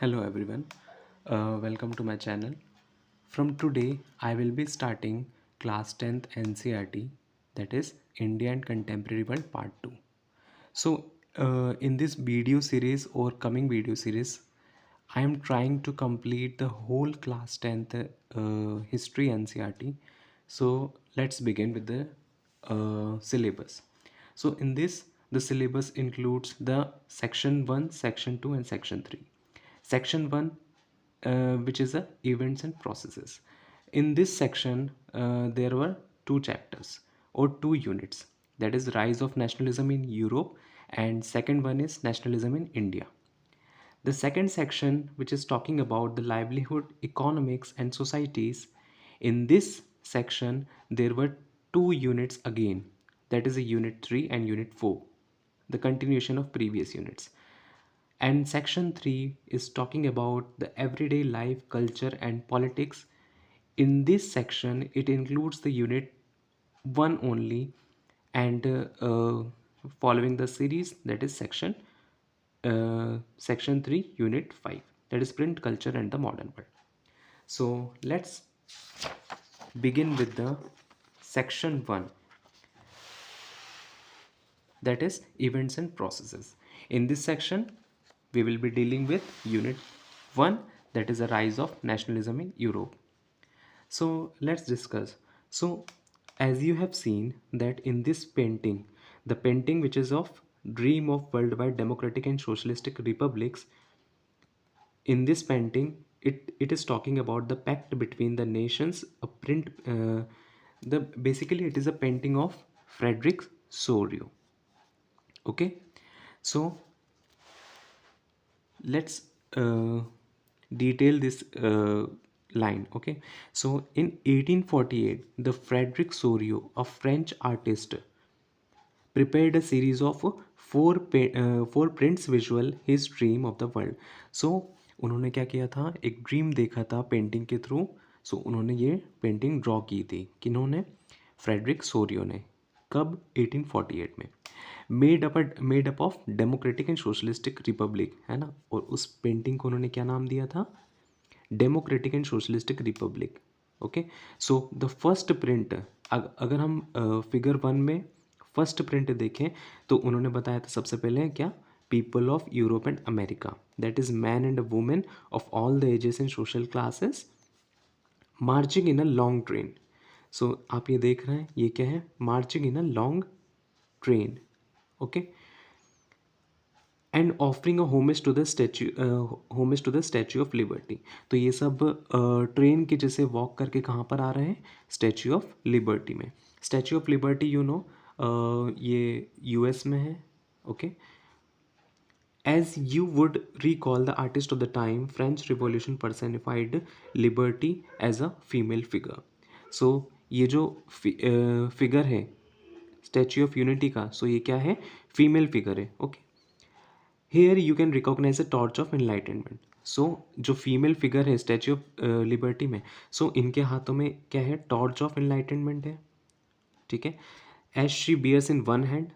Hello everyone, welcome to my channel. From today, I will be starting class 10th NCRT, that is India and Contemporary World Part 2. In this video series or coming video series, I am trying to complete the whole class 10th history NCRT. So let's begin with the syllabus. So in this, the syllabus includes the section 1, section 2 and section 3. Section 1, which is the events and processes. In this section, there were two chapters or two units, that is rise of nationalism in Europe, and second one is nationalism in India. The second section, which is talking about the livelihood, economics and societies, in this section there were two units again, that is a unit 3 and unit 4, the continuation of previous units. And section 3 is talking about the everyday life, culture and politics. In this section it includes the unit 1 only, and following the series, that is section 3 unit 5, that is print culture and the modern world. So let's begin with the section 1, that is events and processes. In this section we will be dealing with unit 1, that is the rise of nationalism in Europe. So let's discuss. So as you have seen that in this painting, the painting which is of dream of worldwide democratic and socialistic republics, in this painting it is talking about the pact between the nations, a print the basically it is a painting of Frederick Sorio. Okay, so let's detail this line. Okay, so in 1848 the Frederick Sorio, a French artist, prepared a series of four prints visual his dream of the world. So उन्होंने क्या किया था, एक dream देखा था painting के through. सो उन्होंने ये पेंटिंग ड्रॉ की थी. किन्होंने? फ्रेडरिक सोरियो ने. कब? 1848 में. Made up of democratic and socialistic Republic, है ना. और उस पेंटिंग को उन्होंने क्या नाम दिया था? Democratic and socialistic Republic. Okay, so the first print, अगर हम फिगर 1 में फर्स्ट प्रिंट देखें तो उन्होंने बताया था सबसे पहले क्या? People of Europe and America, that is man and women of all the ages and social classes marching in a long train. So आप ये देख रहे हैं, ये क्या है? Marching in a long train. Okay, and offering a homage to the Statue of Liberty. तो ये सब ट्रेन के जैसे वॉक करके कहाँ पर आ रहे हैं? स्टैचू ऑफ लिबर्टी में. Statue of liberty you know ये यूएस में है. Okay, as you would recall, the artist of the time, French Revolution personified liberty as a female figure. So ये जो फिगर है स्टैचू ऑफ यूनिटी का, सो ये क्या है? फीमेल फिगर है. Okay, here you can recognise the torch of enlightenment. So जो female figure है स्टैचू ऑफ लिबर्टी में, सो इनके हाथों में क्या है? टॉर्च ऑफ एनलाइटनमेंट है. ठीक है, as she bears in one hand,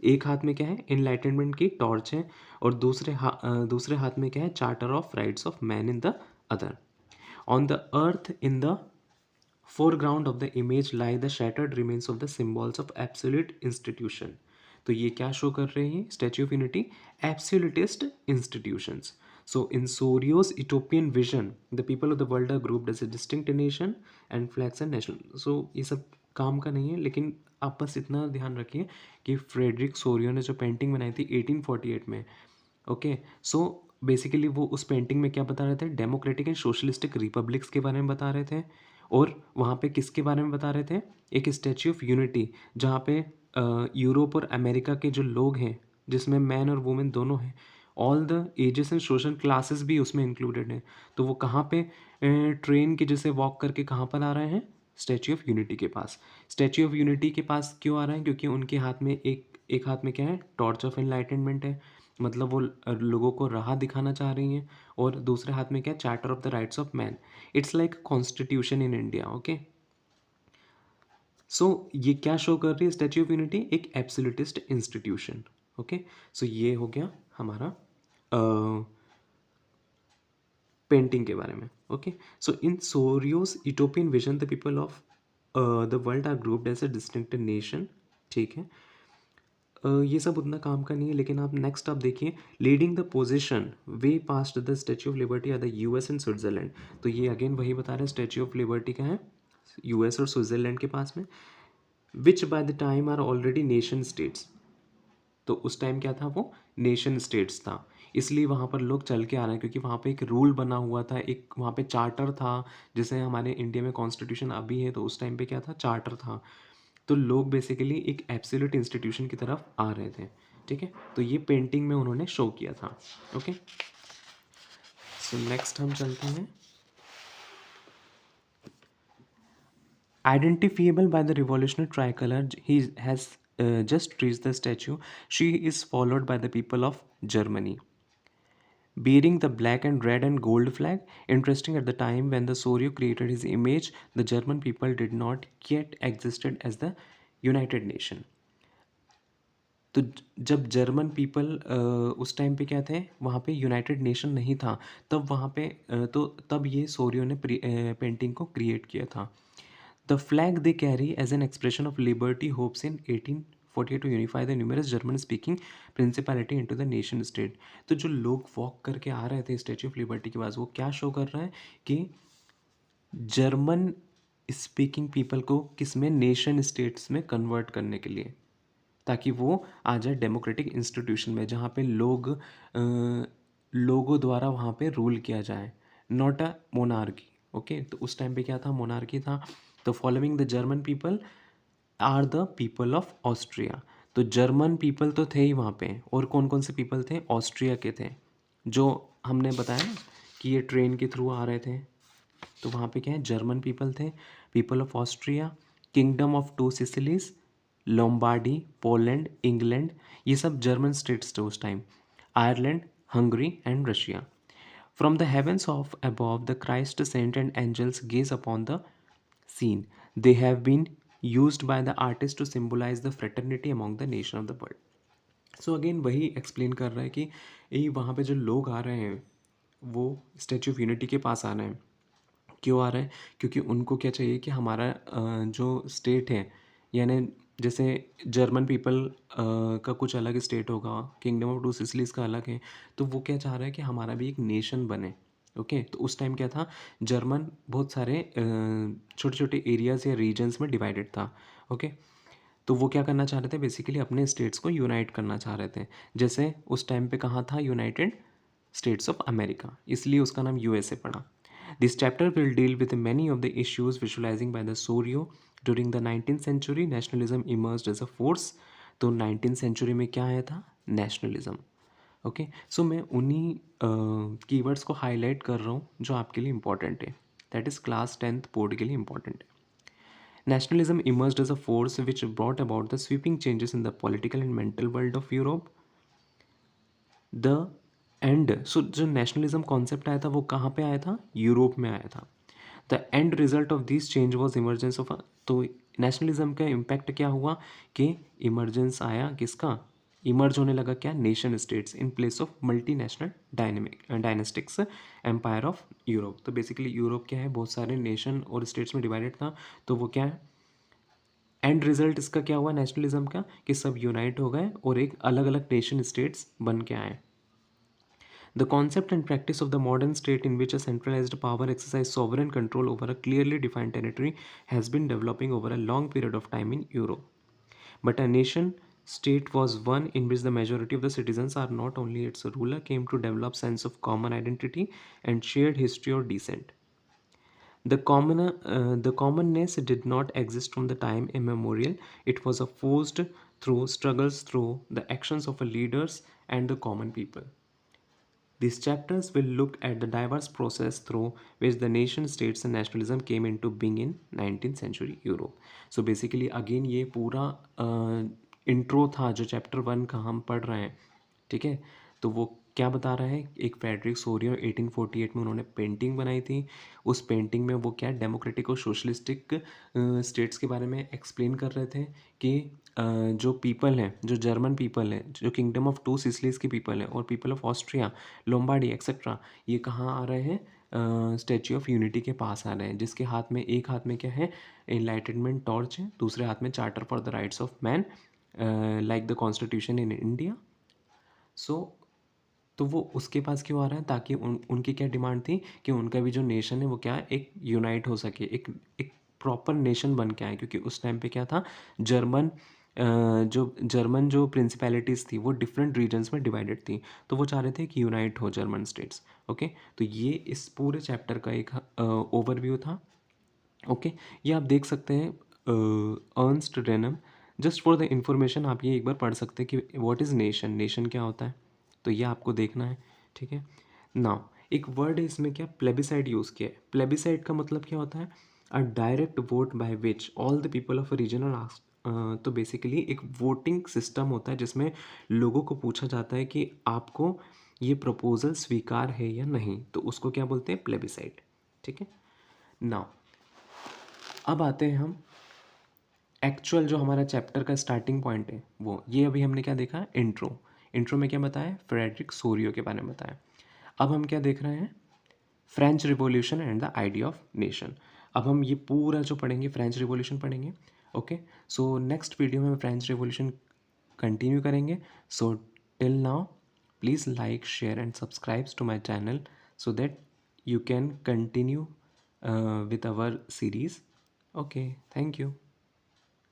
एक हाथ में क्या है? एनलाइटनमेंट की टॉर्च है, और दूसरे हाथ में क्या है? Charter of rights of man in the other. On the earth in the foreground of the image lie the shattered remains of the symbols of absolute institution. तो ये क्या शो कर रहे हैं? Statue of unity absolutist institutions. So in Sorio's utopian vision, the people of the world are grouped as a distinct nation and flags and national. So ये सब काम का नहीं है, लेकिन आप बस इतना ध्यान रखिए कि फ्रेडरिक सोरियो ने जो पेंटिंग बनाई थी 1848 में. ओके, सो बेसिकली वो उस पेंटिंग में क्या बता रहे थे? डेमोक्रेटिक एंड सोशलिस्टिक रिपब्लिक्स के बारे में बता रहे थे. और वहाँ पे किसके बारे में बता रहे थे? एक स्टैच्यू ऑफ यूनिटी, जहाँ पे यूरोप और अमेरिका के जो लोग हैं, जिसमें मैन और वुमेन दोनों हैं, all the ages and social classes भी उसमें इंक्लूडेड हैं. तो वो कहाँ पे ट्रेन के जैसे वॉक करके कहाँ पर आ रहे हैं? स्टैच्यू ऑफ यूनिटी के पास. स्टैच्यू ऑफ यूनिटी के पास क्यों आ रहे हैं? क्योंकि उनके हाथ में एक हाथ में क्या है? टॉर्च ऑफ एनलाइटनमेंट है, मतलब वो लोगों को राह दिखाना चाह रही हैं. और दूसरे हाथ में क्या? Charter of the rights of man. It's like constitution in India. Okay, so ये क्या शो कर रही है? स्टैच्यू ऑफ यूनिटी एक एब्सोल्यूटिस्ट इंस्टीट्यूशन. ओके, सो ये हो गया हमारा पेंटिंग के बारे में. Okay, so in Sorrieu's utopian vision the people of the world are grouped as a distinct nation. ठीक है, ये सब उतना काम का नहीं है, लेकिन आप नेक्स्ट आप देखिए, leading the position way past the Statue of Liberty are the US and Switzerland. तो ये अगेन वही बता रहे हैं, स्टैच्यू ऑफ लिबर्टी का है यूएस और स्विट्जरलैंड के पास में, which by the time are already nation states. तो उस टाइम क्या था, वो नेशन स्टेट्स था, इसलिए वहाँ पर लोग चल के आ रहे हैं, क्योंकि वहाँ पे एक रूल बना हुआ था, एक वहाँ पे चार्टर था, जैसे हमारे इंडिया में कॉन्स्टिट्यूशन अभी है, तो उस टाइम पे क्या था, चार्टर था. तो लोग बेसिकली एक एब्सोल्यूट इंस्टीट्यूशन की तरफ आ रहे थे. ठीक है, तो ये पेंटिंग में उन्होंने शो किया था. ओके, सो नेक्स्ट हम चलते हैं. Identifiable by the revolutionary tricolor, he has just reached the statue. She is followed by the people of Germany, bearing the black and red and gold flag. Interesting, at the time when the Sorio created his image, the German people did not yet existed as the United Nation. तो जब German people उस time पे क्या थे, वहाँ पे United nation नहीं था, तब वहाँ पे तो तब ये सोरियो ने पेंटिंग को क्रिएट किया था. The flag they carry as an expression of liberty hopes in 1848 to unify the numerous German speaking principality into the nation state. तो जो लोग वॉक करके आ रहे थे स्टैच्यू ऑफ लिबर्टी के पास, वो क्या शो कर रहा है कि जर्मन स्पीकिंग पीपल को किस में, नेशन स्टेट्स में कन्वर्ट करने के लिए, ताकि वो आ जाए डेमोक्रेटिक इंस्टीट्यूशन में, जहाँ पे लोगों द्वारा वहाँ पे रूल किया जाए, नॉट अ मोनार्की. ओके, तो उस टाइम पे क्या था, मोनार्की था. तो following the German people are the people of Austria. तो जर्मन पीपल तो थे ही वहाँ पे, और कौन कौन से पीपल थे, ऑस्ट्रिया के थे, जो हमने बताया ना कि ये ट्रेन के थ्रू आ रहे थे. तो वहाँ पे क्या है, जर्मन पीपल थे, people of Austria, kingdom of two Sicilies, Lombardy, Poland, England, ये सब जर्मन स्टेट्स थे उस time, Ireland, Hungary and Russia. From the heavens of above the Christ saint and angels gaze upon the scene. They have been used by the artist to symbolise the fraternity among the nation of the world. So again वही explain कर रहा है कि ये वहाँ पे जो लोग आ रहे हैं, वो स्टैचू ऑफ यूनिटी के पास आ रहे हैं. क्यों आ रहे हैं, क्योंकि उनको क्या चाहिए कि हमारा जो स्टेट है, यानी जैसे जर्मन पीपल का कुछ अलग स्टेट होगा, किंगडम ऑफ टू सिसिलीज का अलग है, तो वो क्या चाह रहा है कि हमारा भी एक नेशन बने. ओके, तो उस टाइम क्या था, जर्मन बहुत सारे छोटे छोटे एरियाज या रीजन्स में डिवाइडेड था. ओके, तो वो क्या करना चाह रहे थे, बेसिकली अपने स्टेट्स को यूनाइट करना चाह रहे थे. जैसे उस टाइम पे कहाँ था, यूनाइटेड स्टेट्स ऑफ अमेरिका, इसलिए उसका नाम यूएसए पड़ा. This chapter will deal with many of the issues visualising by the Sorrieu. During the 19th century nationalism emerged as a force. तो 19th सेंचुरी में क्या आया था, नेशनलिज्म. ओके, सो मैं उन्हीं कीवर्ड्स को हाईलाइट कर रहा हूँ जो आपके लिए इंपॉर्टेंट है, that is class 10th board के लिए इंपॉर्टेंट है. Nationalism emerged as a force which brought about the sweeping changes in the political and mental world of Europe. The end, so जो nationalism concept आया था वो कहाँ पे आया था, यूरोप में आया था. The end result of this change was emergence of तो नेशनलिज्म का इम्पैक्ट क्या हुआ कि इमर्जेंस आया किसका, इमर्ज होने लगा क्या, nation states in place of multi national dynastics empire of Europe. तो बेसिकली यूरोप क्या है, बहुत सारे नेशन और स्टेट्स में डिवाइडेड था. तो वो क्या है, एंड रिजल्ट इसका क्या हुआ नेशनलिज्म का, कि सब यूनाइट हो गए और एक अलग अलग नेशन स्टेट्स बन के आए. The concept and practice of the modern state in which a centralised power exercise sovereign control over a clearly defined territory has been developing over a long period of time in Europe. But a nation state was one in which the majority of the citizens are not only its ruler came to develop sense of common identity and shared history or descent. The commonness did not exist from the time immemorial. It was forced through struggles through the actions of leaders and the common people. These chapters will look at the diverse process through which the nation states and nationalism came into being in 19th century Europe. So basically again ये पूरा intro था जो chapter 1 का हम पढ़ रहे हैं. ठीक है, तो वो क्या बता रहा है, एक फ्रेडरिक सोरियो 1848 में उन्होंने पेंटिंग बनाई थी. उस पेंटिंग में वो क्या डेमोक्रेटिक और सोशलिस्टिक स्टेट्स के बारे में एक्सप्लेन कर रहे थे कि जो पीपल हैं, जो जर्मन पीपल है, जो किंगडम ऑफ टू सिसिलीज के पीपल है और people of Austria, Lombardy etcetera, ये कहाँ आ रहे हैं, स्टैच्यू ऑफ यूनिटी के पास आ रहे हैं, जिसके हाथ में, एक हाथ में क्या है, एनलाइटनमेंट टॉर्च है, दूसरे हाथ में charter for the rights of man like the constitution in India. So तो वो उसके पास क्यों आ रहा है, ताकि उनकी क्या डिमांड थी कि उनका भी जो नेशन है वो क्या है, एक यूनाइट हो सके, एक प्रॉपर नेशन बन के आए, क्योंकि उस टाइम पे क्या था, जर्मन जो प्रिंसिपैलिटीज़ थी वो डिफरेंट रीजन्स में डिवाइडेड थी, तो वो चाह रहे थे कि यूनाइट हो जर्मन स्टेट्स। ओके, तो ये इस पूरे चैप्टर का एक ओवरव्यू था। ओके, ये आप देख सकते हैं, Ernst Renan. Just for the information आप ये एक बार पढ़ सकते हैं कि व्हाट इज़ नेशन, नेशन क्या होता है, तो ये आपको देखना है। ठीक है, नाउ एक वर्ड है इसमें क्या, प्लेबिसाइड यूज़ किया है। प्लेबिसाइड का मतलब क्या होता है, a direct vote by which all the people of a region are asked. तो बेसिकली एक वोटिंग सिस्टम होता है जिसमें लोगों को पूछा जाता है कि आपको ये प्रपोजल स्वीकार है या नहीं, तो उसको क्या बोलते हैं, प्लेबिसाइड। ठीक है, नाउ अब आते हैं हम एक्चुअल जो हमारा चैप्टर का स्टार्टिंग पॉइंट है वो, ये अभी हमने क्या देखा, इंट्रो। इंट्रो में क्या बताया, फ्रेडरिक सोरियो के बारे में बताया। अब हम क्या देख रहे हैं, French revolution and the idea of nation. अब हम ये पूरा जो पढ़ेंगे, फ्रेंच रिवॉल्यूशन पढ़ेंगे। ओके, सो नेक्स्ट वीडियो में हम फ्रेंच रिवॉल्यूशन कंटिन्यू करेंगे। So till now please like, share and subscribe to my channel so that you can continue with our series. Okay, thank you.